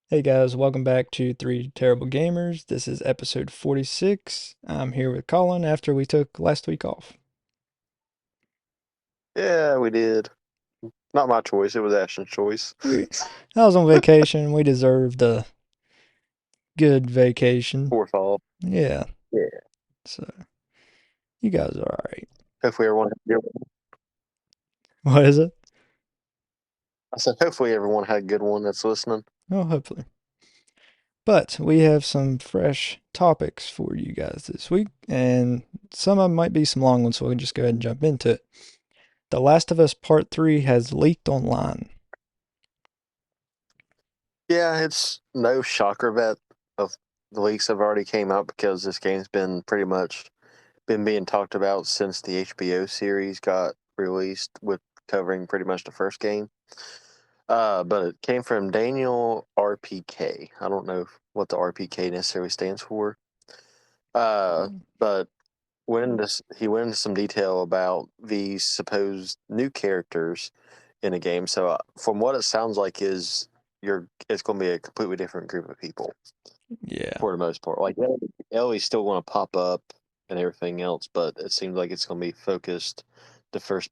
Hey guys, welcome back to Three Terrible Gamers. This is episode 46. I'm here with Colin after we took last week off. Yeah, we did. Not my choice. It was Ashton's choice. We, I was on vacation. We deserved a good vacation. Poor fault. Yeah, Yeah. so you guys are alright. Hopefully everyone had a good one. What is it? I said hopefully everyone had a good one that's listening. Oh, hopefully. But we have some fresh topics for you guys this week, and some of them might be some long ones, so we can just go ahead and jump into it. The Last of Us Part 3 has leaked online. Yeah, it's no shocker that of the leaks have already came out because this game's been pretty much been being talked about since the HBO series got released with covering pretty much the first game. But it came from Daniel RPK. I don't know what the RPK necessarily stands for. But he went into some detail about these supposed new characters in a game. So from what it sounds like is it's going to be a completely different group of people Yeah, for the most part. Like Ellie's still going to pop up and everything else, but it seems like it's going to be focused. The first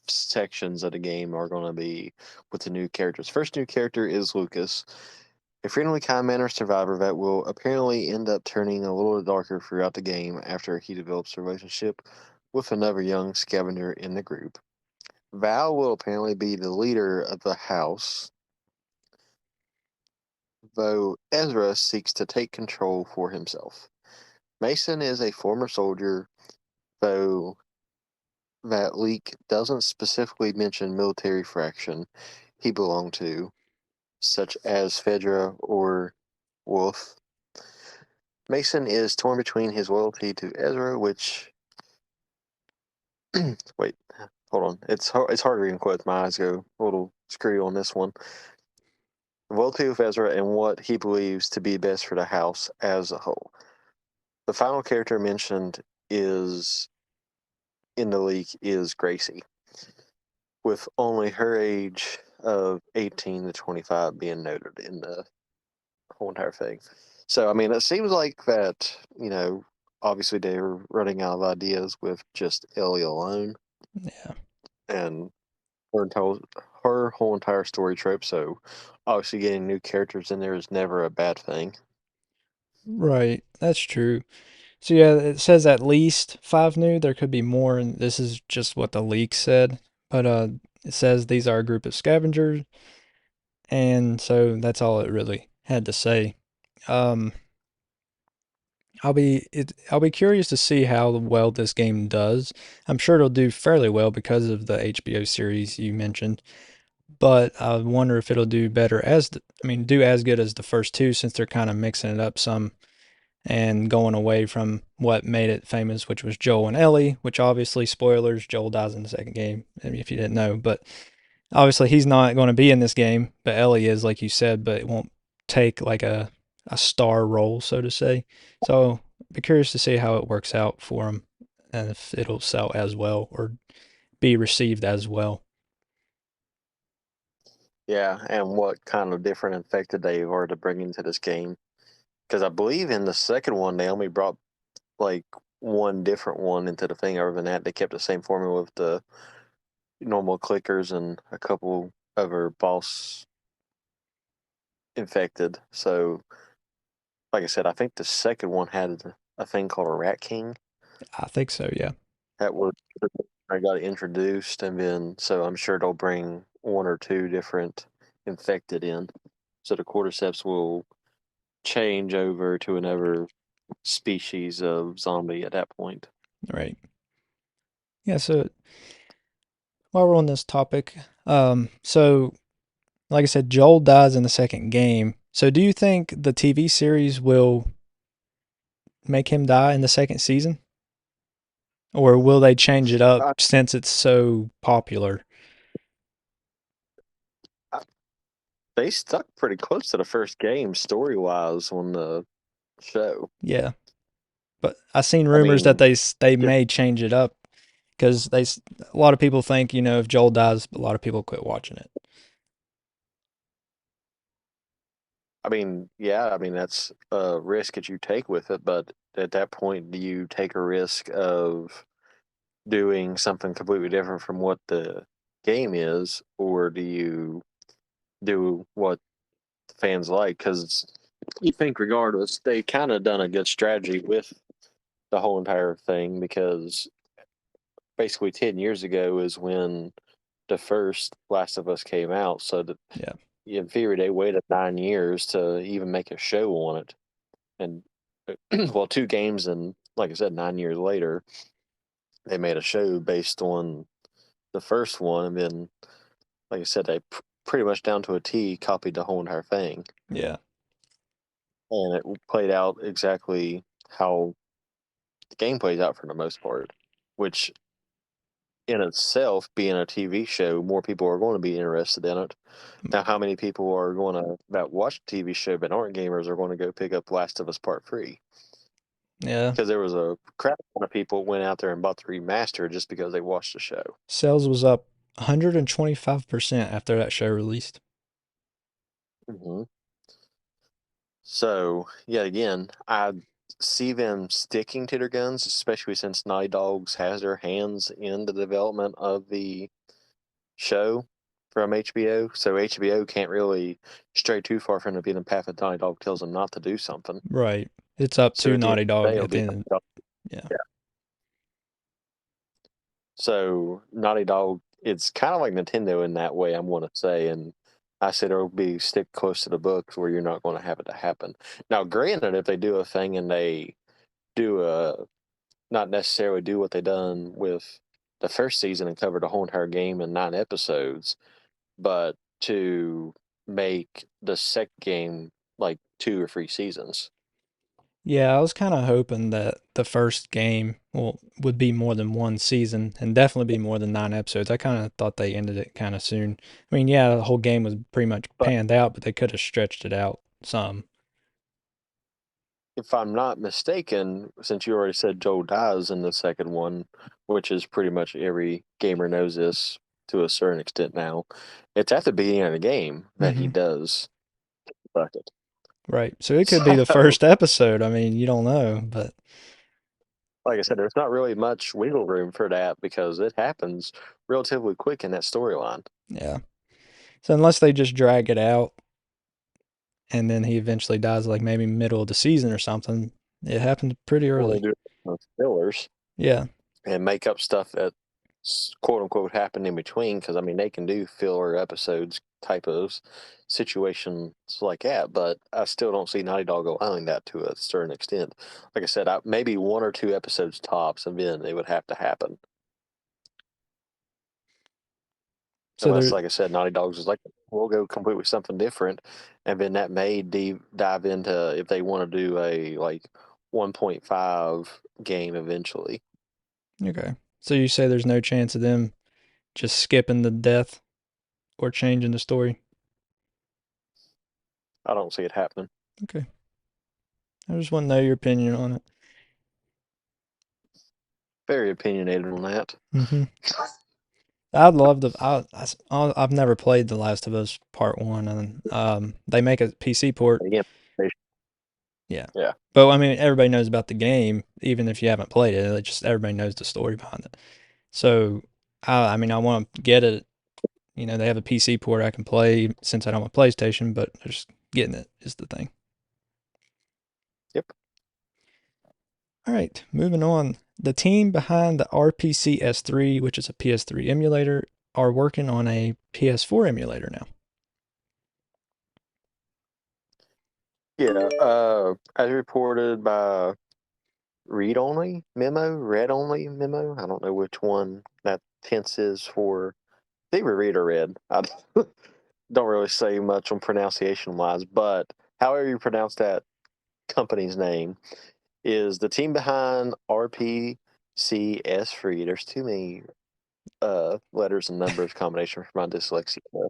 sections of the game are going to be with the new characters. First new character is Lucas, a friendly, kind-mannered survivor that will apparently end up turning a little darker throughout the game after he develops a relationship with another young scavenger in the group. Val will apparently be the leader of the house, though Ezra seeks to take control for himself. Mason is a former soldier, though that leak doesn't specifically mention military fraction he belonged to, such as Fedra or Wolf. Mason is torn between his loyalty to Ezra, which wait, hold on, it's hard reading quotes. My eyes go a little screwy on this one. Loyalty with Ezra and what he believes to be best for the house as a whole. The final character mentioned is in the leak is Gracie, with only her age of 18 to 25 being noted in the whole entire thing. So, I mean, it seems like that, obviously they're running out of ideas with just Ellie alone yeah. and her, her whole entire story trope. So, obviously, getting new characters in there is never a bad thing. Right, that's true. So yeah, it says at least five new. There could be more, and this is just what the leak said. But it says these are a group of scavengers, and so that's all it really had to say. Um, I'll be curious to see how well this game does. I'm sure it'll do fairly well because of the HBO series you mentioned. But I wonder if it'll do better do as good as the first two since they're kind of mixing it up some and going away from what made it famous, which was Joel and Ellie, which obviously, spoilers, Joel dies in the second game, if you didn't know. But obviously, he's not going to be in this game, but Ellie is, like you said, but it won't take like a star role, so to say. So, be curious to see how it works out for him and if it'll sell as well or be received as well. Yeah, and what kind of different infected they are to bring into this game. Because I believe in the second one, they only brought like one different one into the thing. Other than that, they kept the same formula with the normal clickers and a couple other boss infected. So, like I said, I think the second one had a thing called a Rat King I think so, yeah. that was I got introduced, and then so I'm sure they'll bring one or two different infected in. So the cordyceps will change over to another species of zombie at that point. Right. Yeah, so while we're on this topic, so like I said, Joel dies in the second game. So do you think the TV series will make him die in the second season? Or will they change it up I, since it's so popular? I, they stuck pretty close to the first game story wise on the show. Yeah. But I seen I rumors that mean, they may change it up because a lot of people think, if Joel dies, a lot of people quit watching it. I mean, yeah, I mean that's a risk that you take with it, but at that point, do you take a risk of doing something completely different from what the game is, or do you do what the fans like? Because you think, regardless, they kind of done a good strategy with the whole entire thing because basically 10 years ago is when the first Last of Us came out. So that Yeah. in theory, they waited 9 years to even make a show on it. And well, two games, and like I said, 9 years later, they made a show based on the first one. And then, like I said, they pretty much down to a T copied the whole entire thing. Yeah. And it played out exactly how the game plays out for the most part, which in itself, being a TV show, more people are going to be interested in it. Now, how many people are going to that watch the TV show but aren't gamers are going to go pick up Last of Us Part 3? Yeah. Because there was a crap ton of people went out there and bought the remaster just because they watched the show. Sales was up 125% after that show released. hmm So, yet again, I see them sticking to their guns, especially since Naughty Dogs has their hands in the development of the show from HBO. So HBO can't really stray too far from the beaten path if Naughty Dog tells them not to do something. Right. It's up So to at the end Naughty of the day, Dog it'll at the be end. Naughty Dog. Yeah. Yeah. So Naughty Dog, it's kind of like Nintendo in that way, I'm going to say. And I said it'll be stick close to the books where you're not going to have it to happen. Now, granted, if they do a thing and they do not necessarily do what they done with the first season and cover the whole entire game in 9 episodes, but to make the second game like 2 or 3 seasons. Yeah, I was kind of hoping that the first game would be more than one season and definitely be more than 9 episodes. I kind of thought they ended it kind of soon. I mean, yeah, the whole game was pretty much But panned out, but they could have stretched it out some. if I'm not mistaken, since you already said Joel dies in the second one, which is pretty much every gamer knows this to a certain extent now, it's at the beginning of the game that he Hmm. does fuck it. Right. So it could be the So, first episode. I mean, you don't know, but like I said, there's not really much wiggle room for that because it happens relatively quick in that storyline. yeah. So unless they just drag it out and then he eventually dies, like maybe middle of the season or something, it happened pretty Or they early. do fillers Yeah. and make up stuff that quote unquote happened in between because I mean they can do filler episodes type of situations like that, but I still don't see Naughty Dog allowing that to a certain extent. Like I said, maybe 1 or 2 episodes tops, and then it would have to happen. So Unless, there, like I said, Naughty Dogs is like, we'll go completely something different, and then that may dive into if they want to do a like 1.5 game eventually. okay. So you say there's no chance of them just skipping the death or changing the story? I don't see it happening. Okay. I just want to know your opinion on it. Very opinionated on that. Hmm. I'd love to. I've never played The Last of Us Part One, and they make a PC port. Again, Yeah, yeah. but I mean, everybody knows about the game, even if you haven't played it. It just everybody knows the story behind it. So, I mean, I want to get it. You know, they have a PC port I can play since I don't have a PlayStation, but just getting it is the thing. Yep. All right, moving on. The team behind the RPC S3, which is a PS3 emulator, are working on a PS4 emulator now. Yeah. As reported by read only memo. I don't know which one that tense is for. They were read or read. I don't really say much on pronunciation wise, but however you pronounce that company's name is the team behind RPCS3. There's too many letters and numbers combination for my dyslexia to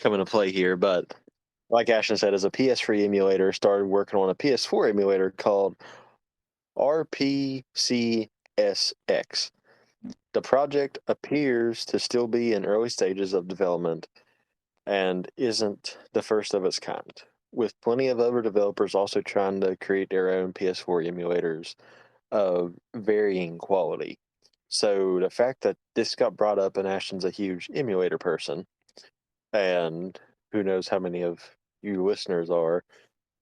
come into play here, but like Ashton said, as a PS3 emulator, started working on a PS4 emulator called RPCSX. The project appears to still be in early stages of development and isn't the first of its kind. with plenty of other developers also trying to create their own PS4 emulators of varying quality. So the fact that this got brought up and Ashton's a huge emulator person, and who knows how many of you listeners are,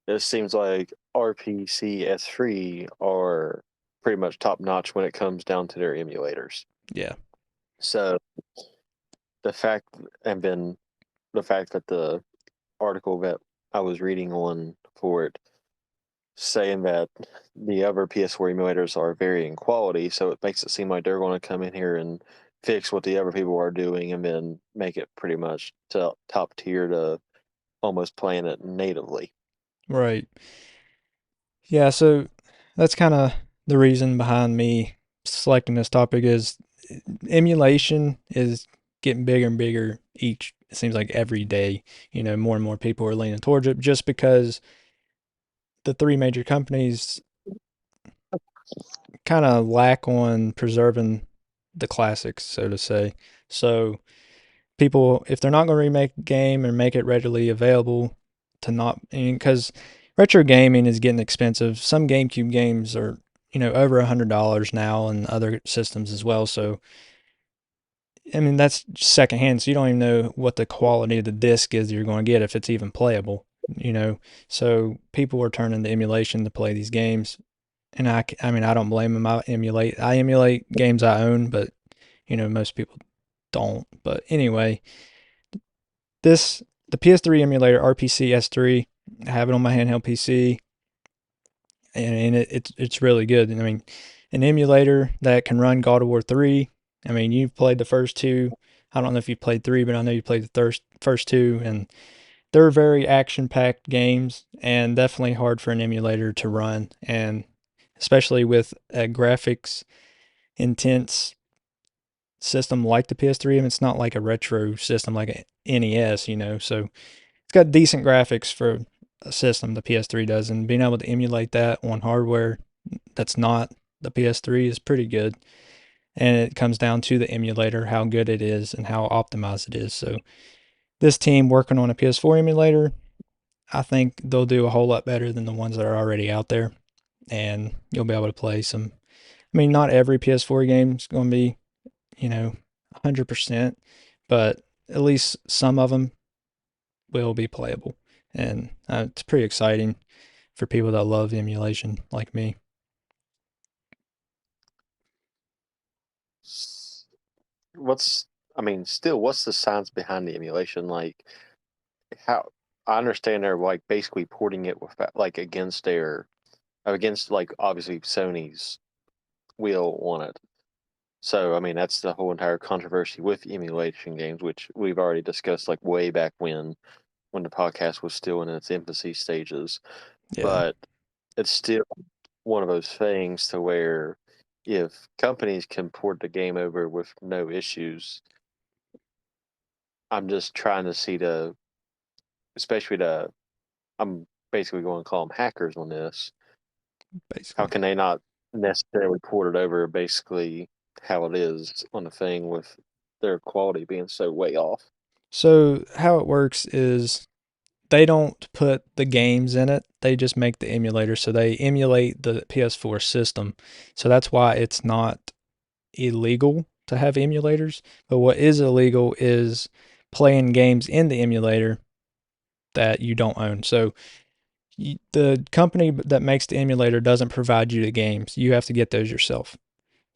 it seems like RPC S3 are pretty much top notch when it comes down to their emulators. Yeah. So the fact, and then the fact that the article that I was reading on for it saying that the other PS4 emulators are varying quality, so it makes it seem like they're going to come in here and fix what the other people are doing and then make it pretty much top tier to almost playing it natively. Right. Yeah, so that's kind of the reason behind me selecting this topic is emulation is getting bigger and bigger each it seems like every day. More and more people are leaning towards it just because the three major companies kind of lack on preserving the classics, so to say. So people, if they're not going to remake a game and make it readily available, to not, because retro gaming is getting expensive. Some GameCube games are, over $100 now, and other systems as well. So, I mean, that's secondhand. So you don't even know what the quality of the disc is you're going to get if it's even playable. So people are turning to emulation to play these games, and I mean, I don't blame them. I emulate games I own, but most people don't. But anyway, This the PS3 emulator RPC S3. I have it on my handheld PC, and it's really good. And I mean, an emulator that can run God of War 3. I mean, you've played the first two. I don't know if you played 3, but I know you played the first two, and they're very action-packed games, and definitely hard for an emulator to run, and especially with a graphics intense system like the PS3. And it's not like a retro system like a NES, so it's got decent graphics for a system the PS3 does, and being able to emulate that on hardware that's not the PS3 is pretty good. And it comes down to the emulator, how good it is and how optimized it is. So this team working on a PS4 emulator, I think they'll do a whole lot better than the ones that are already out there, and you'll be able to play some. I mean, not every PS4 game is going to be, 100%, but at least some of them will be playable. And it's pretty exciting for people that love emulation like me. What's, I mean, still, what's the science behind the emulation? Like, how I understand they're like basically porting it with like against like obviously Sony's will on it. So I mean that's the whole entire controversy with emulation games, which we've already discussed like way back when the podcast was still in its infancy stages. Yeah, But it's still one of those things to where if companies can port the game over with no issues, I'm just trying to see especially I'm basically going to call them hackers on this. How basically. can they not necessarily port it over basically how it is on the thing with their quality being so way off? So how it works is they don't put the games in it. They just make the emulator. So they emulate the PS4 system. So that's why it's not illegal to have emulators. But what is illegal is playing games in the emulator that you don't own. So the company that makes the emulator doesn't provide you the games. You have to get those yourself.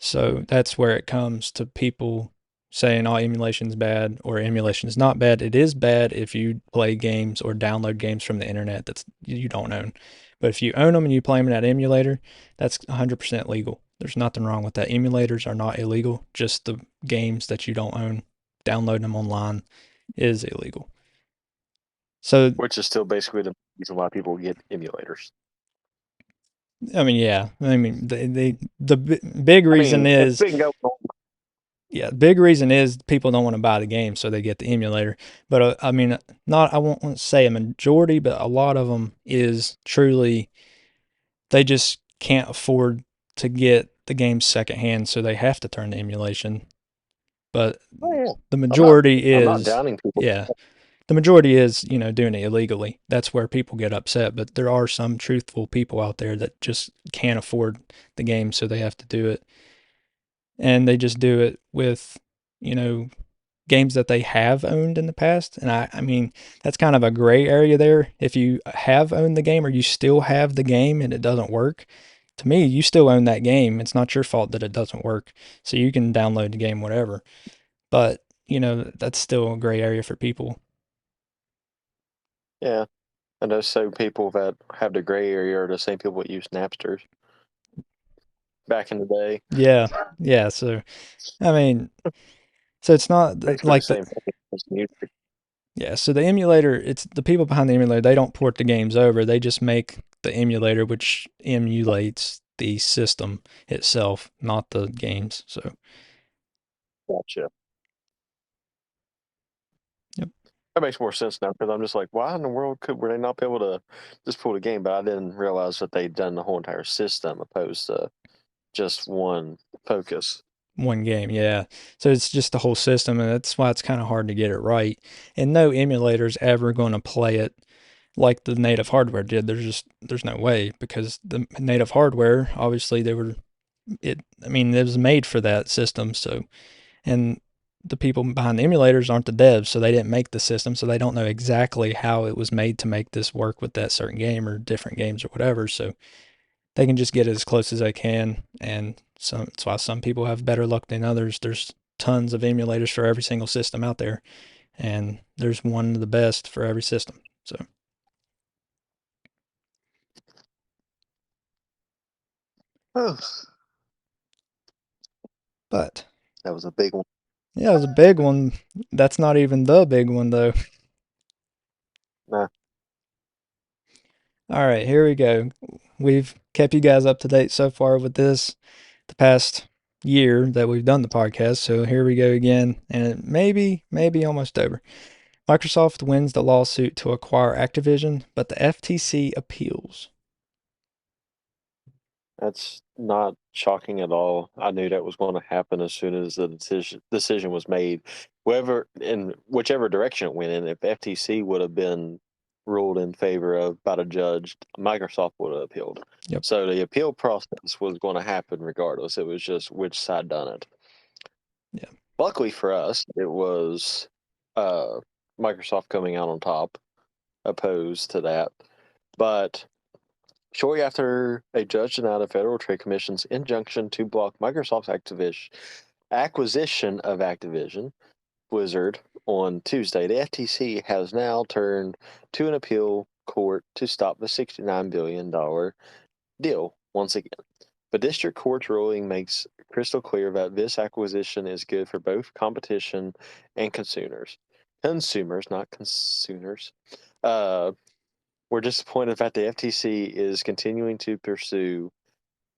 So that's where it comes to people saying, oh, emulation is bad or emulation is not bad. It is bad if you play games or download games from the internet that you don't own. But if you own them and you play them in that emulator, that's 100% legal. There's nothing wrong with that. Emulators are not illegal. Just the games that you don't own, downloading them online is illegal. So, Which is still basically the reason why people get emulators. I mean, yeah. I mean, the big I reason mean, it's is been going on. yeah, the big reason is people don't want to buy the game, so they get the emulator. But I mean, not I won't say a majority, but a lot of them is truly they just can't afford to get the game secondhand, so they have to turn to emulation. But Oh yeah, the I'm not majority I'm not is downing people. yeah, the majority is, doing it illegally. That's where people get upset. But there are some truthful people out there that just can't afford the game, so they have to do it. And they just do it with, you know, games that they have owned in the past. And I mean, that's kind of a gray area there. If you have owned the game or you still have the game and it doesn't work, to me, you still own that game. It's not your fault that it doesn't work. So you can download the game, whatever. But, that's still a gray area for people. Yeah. And those same people that have the gray area are the same people that use Napsters back in the day. Yeah. Yeah. So, I mean, so it's not Basically the like the, same thing as music. yeah. So the emulator, it's the people behind the emulator, they don't port the games over. They just make the emulator, which emulates the system itself, not the games. So, Gotcha. yep. That makes more sense now because I'm just like, why in the world were they not be able to just pull the game? But I didn't realize that they'd done the whole entire system opposed to just one focus. One game, yeah. So it's just the whole system, and that's why it's kind of hard to get it right. And no emulator's ever going to play it like the native hardware did. There's no way because the native hardware, obviously, they were it. I mean, it was made for that system. So, and the people behind the emulators aren't the devs, so they didn't make the system, so they don't know exactly how it was made to make this work with that certain game or different games or whatever. So they can just get it as close as they can, and that's why some people have better luck than others. There's tons of emulators for every single system out there, and there's one of the best for every system. So, Oh, but that was a big one. yeah, it was a big one. That's not even the big one though. Nah, All right, here we go. We've kept you guys up to date so far with this the past year that we've done the podcast. So here we go again, and it maybe almost over. Microsoft wins the lawsuit to acquire Activision, but the FTC appeals. that's not shocking at all. I knew that was going to happen as soon as the decision was made. Whoever in whichever direction it went in, if FTC would have been ruled in favor of by the judge, Microsoft would have appealed. Yep. So the appeal process was going to happen regardless. It was just which side done it. Yeah. Luckily for us, it was uh, Microsoft coming out on top, opposed to that. But shortly after a judge denied the Federal Trade Commission's injunction to block Microsoft's acquisition of Activision Blizzard on Tuesday, the FTC has now turned to an appeal court to stop the $69 billion deal once again. The district court's ruling makes crystal clear that this acquisition is good for both competition and consumers. Consumers, not consumers. Uh, we're disappointed that the FTC is continuing to pursue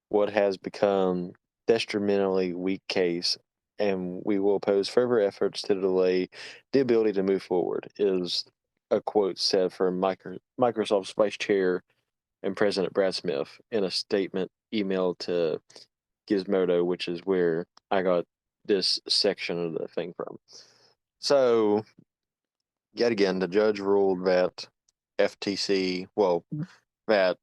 what has become detrimentally weak case, and we will oppose further efforts to delay the ability to move forward. Is a quote said from Microsoft's vice chair and President Brad Smith in a statement emailed to Gizmodo, which is where I got this section of the thing from. So, yet again, the judge ruled that that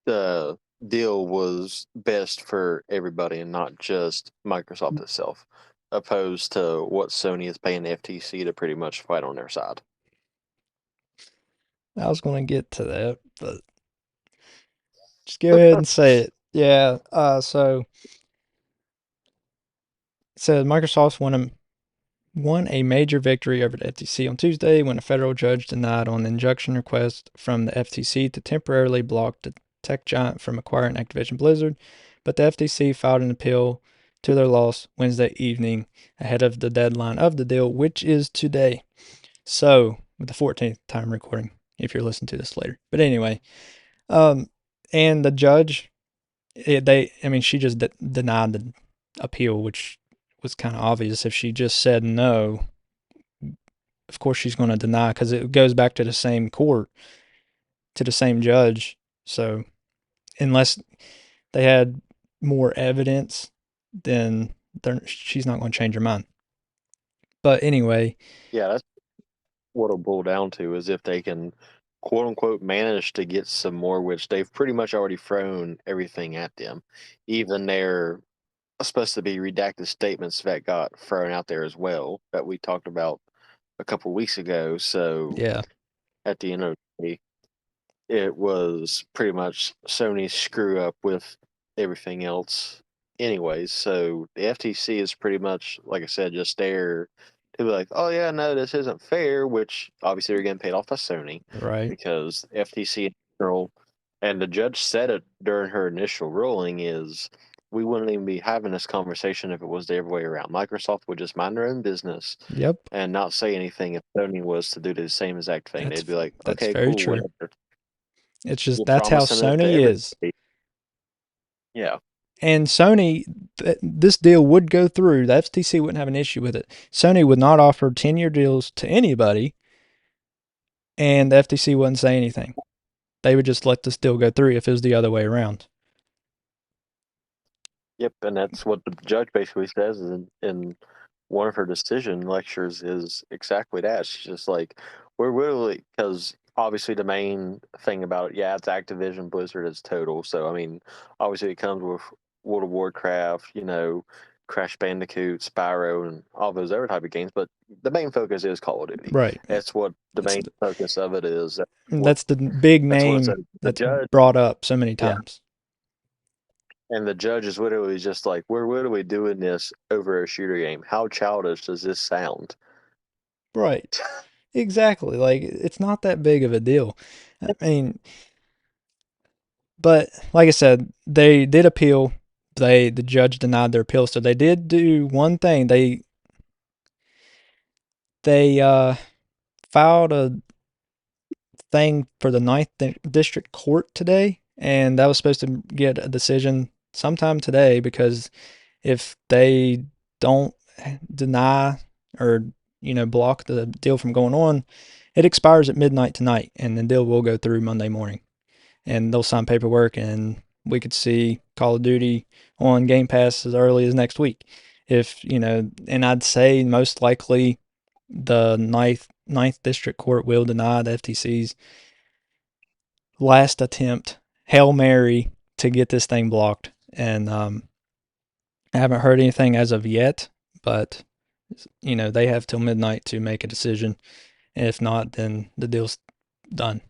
the deal was best for everybody and not just Microsoft itself, opposed to what Sony is paying the FTC to pretty much fight on their side. I was going to get to that, but just go ahead and say it. Yeah. So it says Microsoft's won a major victory over the FTC on Tuesday when a federal judge denied an injunction request from the FTC to temporarily block the tech giant from acquiring Activision Blizzard, but the FTC filed an appeal to their loss Wednesday evening ahead of the deadline of the deal, which is today. So, with the 14th time recording, if you're listening to this later. But anyway, um, and the judge, she just denied the appeal, which was kind of obvious. If she just said no, of course she's going to deny because it goes back to the same court, to the same judge. So unless they had more evidence, then she's not going to change her mind. But anyway, Yeah, what it'll boil down to is if they can, quote unquote, manage to get some more, which they've pretty much already thrown everything at them. Even their supposed to be redacted statements that got thrown out there as well that we talked about a couple weeks ago. So Yeah, at the end of the day, it was pretty much Sony's screw up with everything else anyways. So the FTC is pretty much, like I said, just there to be like, oh yeah, no, this isn't fair, which obviously they're getting paid off by Sony right. because FTC in general, and the judge said it during her initial ruling is we wouldn't even be having this conversation if it was the other way around. Microsoft would just mind their own business Yep. and not say anything if Sony was to do the same exact thing. That's They'd be like, that's okay, very cool, true. whatever. It's just You're that's how promising it to Sony is. everybody. Yeah. And Sony, this deal would go through. The FTC wouldn't have an issue with it. Sony would not offer 10-year deals to anybody, and the FTC wouldn't say anything. They would just let this deal go through if it was the other way around. Yep, and that's what the judge basically says in one of her decision lectures is exactly that. She's just like, we're really, because obviously the main thing about it, yeah, it's Activision Blizzard is total. So I mean, obviously it comes with World of Warcraft, Crash Bandicoot, Spyro, and all those other type of games. But the main focus is Call of Duty. Right. That's what the That's main focus of it is. What that's the big that's what it name says. The that's judge, brought up so many yeah. times. And the judge is literally just like, we're literally doing this over a shooter game. How childish does this sound? Right. Exactly. Like it's not that big of a deal. I mean, but like I said, they did appeal. The judge denied their appeal, so they did do one thing. They filed a thing for the Ninth District Court today, and that was supposed to get a decision sometime today because if they don't deny or block the deal from going on, it expires at midnight tonight, and the deal will go through Monday morning, and they'll sign paperwork, and we could see Call of Duty on Game Pass as early as next week. If and I'd say most likely the ninth district court will deny the FTC's last attempt, Hail Mary, to get this thing blocked. And I haven't heard anything as of yet, but they have till midnight to make a decision. And if not, then the deal's done.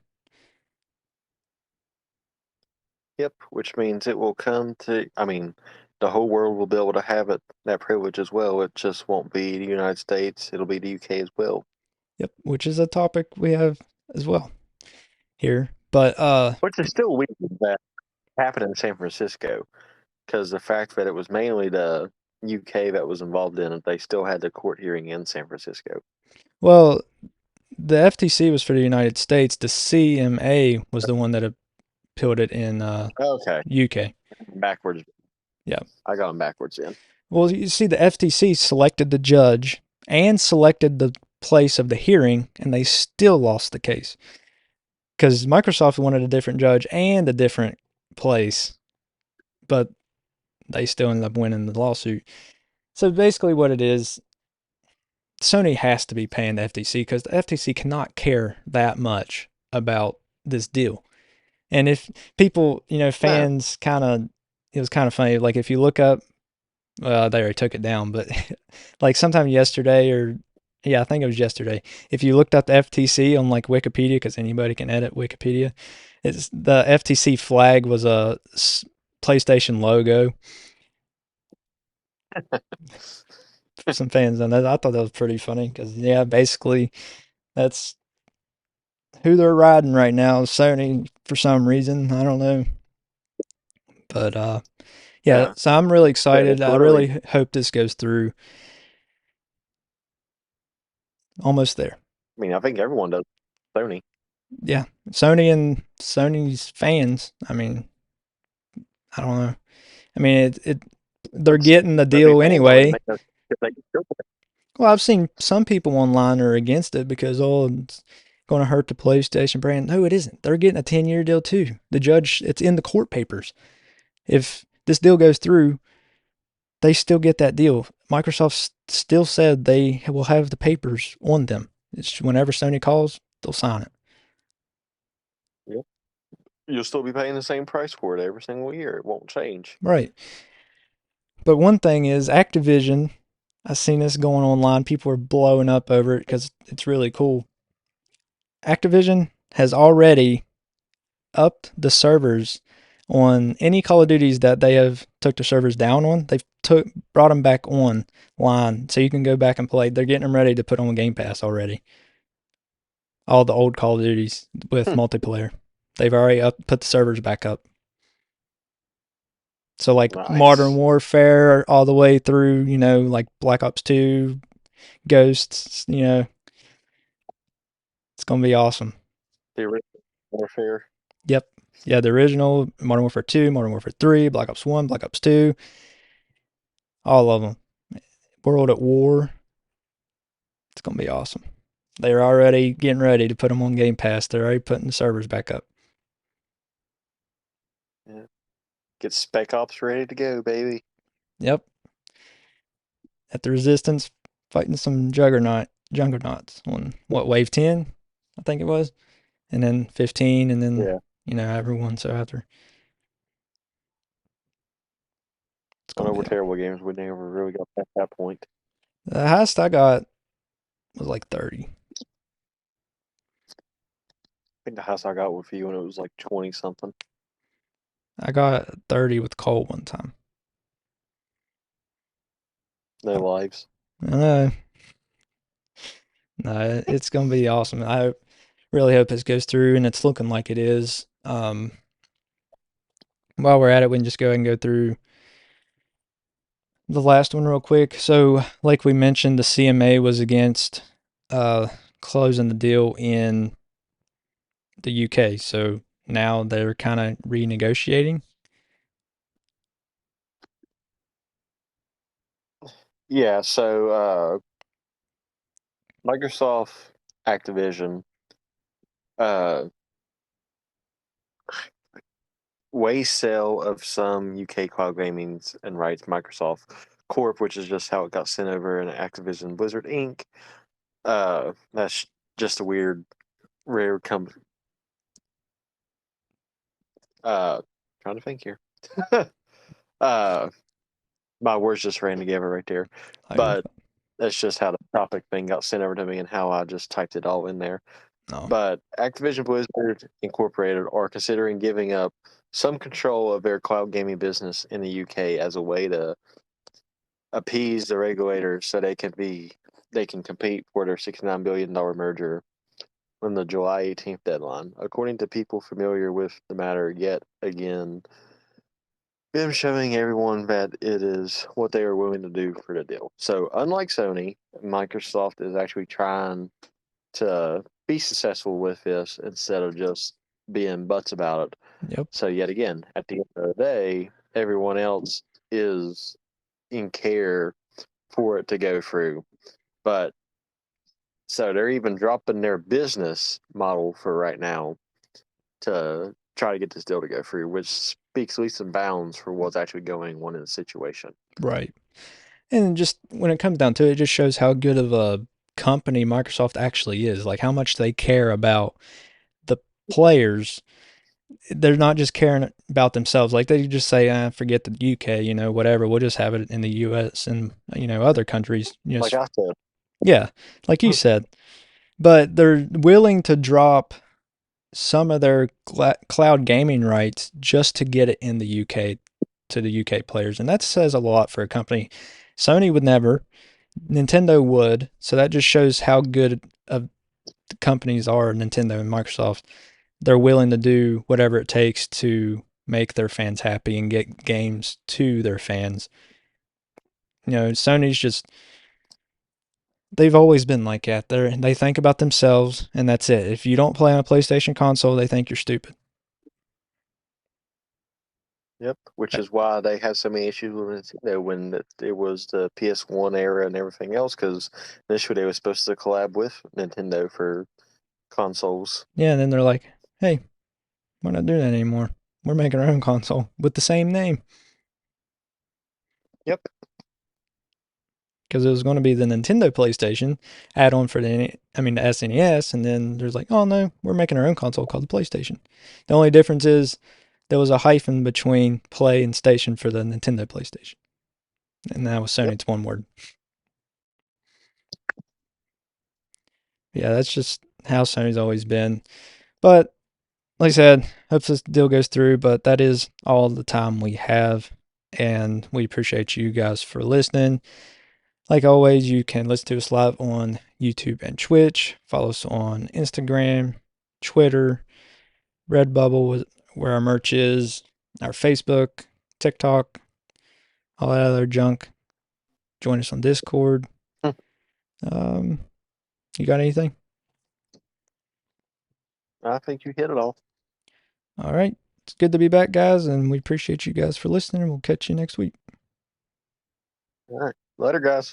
Yep, which means it will come to, I mean, the whole world will be able to have that privilege as well. It just won't be the United States, it'll be the UK as well. Yep, which is a topic we have as well here. But Which is still weird that happened in San Francisco, because the fact that it was mainly the UK that was involved in it, they still had the court hearing in San Francisco. well, the FTC was for the United States. The CMA was the one that appealed it in Okay, UK. backwards. Yeah. I got them backwards in. Well, you see, the FTC selected the judge and selected the place of the hearing, and they still lost the case because Microsoft wanted a different judge and a different place, but they still ended up winning the lawsuit. So basically, what it is, Sony has to be paying the FTC because the FTC cannot care that much about this deal. And if people, No, fans it was kind of funny. Like if you look up, well, they already took it down, but like sometime yesterday or yeah, I think it was yesterday. If you looked up the FTC on like Wikipedia, because anybody can edit Wikipedia, it's the FTC flag was a PlayStation logo. For some fans, and I thought that was pretty funny because yeah, basically that's who they're riding right now. Sony for some reason, I don't know, but yeah. no. So I'm really But excited. it's I literally, really hope this goes through. Almost there. I mean, I think everyone does. Sony. Yeah, Sony and Sony's fans. I mean, I don't know. I mean, they're It's getting the Sony deal fans already anyway. make us. They can still play. Well, I've seen some people online are against it because it's going to hurt the PlayStation brand. No, it isn't. They're getting a 10-year deal too. The judge, it's in the court papers. If this deal goes through, they still get that deal. Microsoft still said they will have the papers on them. It's whenever Sony calls, they'll sign it. Yep. You'll still be paying the same price for it every single year. It won't change. Right. But one thing is Activision. I've seen this going online. People are blowing up over it because it's really cool. Activision has already upped the servers on any Call of Duties that they have took the servers down on. They've brought them back on line so you can go back and play. They're getting them ready to put on Game Pass already. All the old Call of Duties with Hmm, multiplayer. They've already put the servers back up. So like Modern nice. Warfare all the way through, like Black Ops 2, Ghosts, it's going to be awesome. The original Warfare. Yep. Yeah, the original Modern Warfare 2, Modern Warfare 3, Black Ops 1, Black Ops 2, all of them. World at War. It's going to be awesome. They're already getting ready to put them on Game Pass. They're already putting the servers back up. Yeah. Get Spec Ops ready to go, baby. Yep. At the Resistance, fighting some juggernauts on what, wave 10? I think it was. And then 15, and then, Yeah. everyone. So after, it's I going know to we're be. terrible games. We never really got past that point. The highest I got was like 30. I think the highest I got with you when it was like 20 something. I got 30 with Cole one time. No lives. Uh, no, it's going to be awesome. I really hope this goes through, and it's looking like it is. While we're at it, we can just go ahead and go through the last one real quick. So, like we mentioned, the CMA was against uh, closing the deal in the UK. So now they're kind of renegotiating. Yeah, so Microsoft Activision uh way sale of some UK cloud gaming's and rights Microsoft Corp, which is just how it got sent over in Activision Blizzard Inc. That's just a weird rare company. Uh Trying to think here. uh my words just ran together right there. Oh, you're But that's just how the topic thing got sent over to me and how I just typed it all in there. no. But Activision Blizzard Incorporated are considering giving up some control of their cloud gaming business in the UK as a way to appease the regulators so they can compete for their $69 billion merger on the July 18th deadline. According to people familiar with the matter, yet again, them showing everyone that it is what they are willing to do for the deal. So, unlike Sony, Microsoft is actually trying to be successful with this instead of just being butts about it. Yep. So, yet again, at the end of the day, everyone else is in care for it to go through. But so they're even dropping their business model for right now to try to get this deal to go through, which speaks leaps and bounds for what's actually going on in the situation. Right. And just when it comes down to it, it just shows how good of a company Microsoft actually is. Like how much they care about the players. They're not just caring about themselves. Like they just say, forget the UK, whatever. We'll just have it in the US and, other countries. Like I said, Yeah, like you said. But they're willing to drop some of their cloud gaming rights just to get it in the UK to the UK players. And that says a lot for a company. Sony would never, Nintendo would. So that just shows how good of the companies are, Nintendo and Microsoft. They're willing to do whatever it takes to make their fans happy and get games to their fans. Sony's just they've always been like that. They think about themselves and that's it. If you don't play on a PlayStation console, they think you're stupid. yep, which is why they had so many issues with Nintendo when it was the PS1 era and everything else, because initially they were supposed to collab with Nintendo for consoles. Yeah, and then they're like, "Hey, we're not doing that anymore. We're making our own console with the same name." Yep. because it was going to be the Nintendo PlayStation add-on for the SNES, and then there's like, oh no, we're making our own console called the PlayStation. The only difference is there was a hyphen between play and station for the Nintendo PlayStation, and that was Sony. Yep. It's one word. Yeah, that's just how Sony's always been. But like I said, hope this deal goes through. But that is all the time we have, and we appreciate you guys for listening. Like always, you can listen to us live on YouTube and Twitch. Follow us on Instagram, Twitter, Redbubble, where our merch is, our Facebook, TikTok, all that other junk. Join us on Discord. Um, you got anything? I think you hit it all. All right. It's good to be back, guys, and we appreciate you guys for listening. We'll catch you next week. All right. Later, guys.